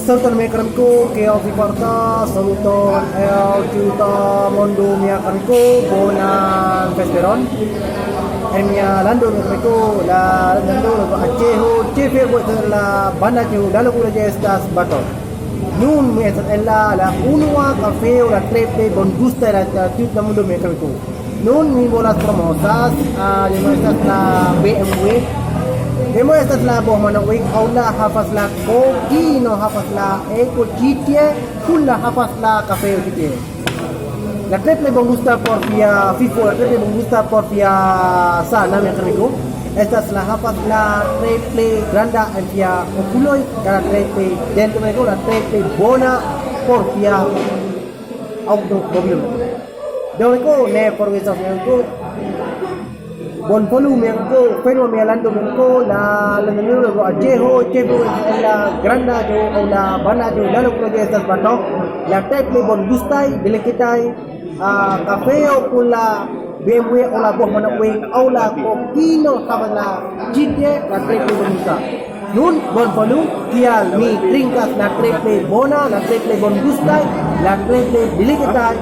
Salutare amico che ho portato, saluto Ciuta Mondo mia amico, buona festeron. E mia lando amico, la lando Aceh, Cefe buat la banda Cefe, dalam pula je estas baton. Nun mi estas en la unua cafeo, la trepe, bon gusta la Ciuta Mondo mia amico. Nun mi volas promosas, lima estas la BMW. Demo estas la bohmana wing aula hafas la koki no hafas la eko chitie kulla hafas la café chitie. La triple me gusta por via FIFO, la triple me gusta por via sana mi amigo. Estas la hafas la triple granda en via oculoi, la triple dentro me la triple bona por via automóvil. Demo ne por via bon volume ko pero me hablando ko la número de Ajeho Chepo la granda jo o la bana jo la lo que estas batok la teple bon gustai deleketai café o con la BMW o la bohmana wing o la kokino habala chite la teple bon gusta nun bon volume tial mi trinkas la teple bona la teple bon gustai la teple deleketai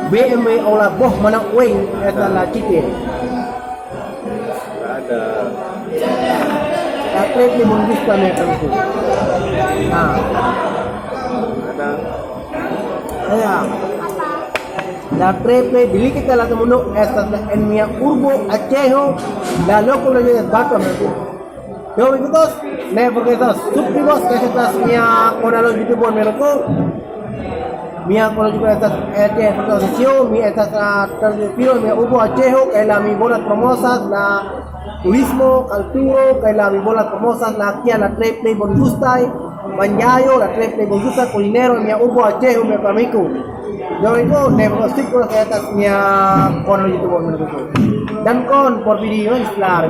BMW o la bohmana wing esta la chite la triple mungista me kanku. La triple bili kita la temuno estas en mia urbo Aceho la loco lo de bato me. Yo amigos, ne forgetas suscribos que estas mia canal YouTube me loco. Mia canal juga estas asociación, mi estas terpiro mi urbo Aceho que la mi bolas promosas la turismo, culturo, que la vibola famosas, la kia, la triple bongustai, manyayo, la triple bongusta culinero, mi ubo Aceh, mi amigo. Yo digo, nevrostic que estas mi con YouTube, dan con por video, es claro.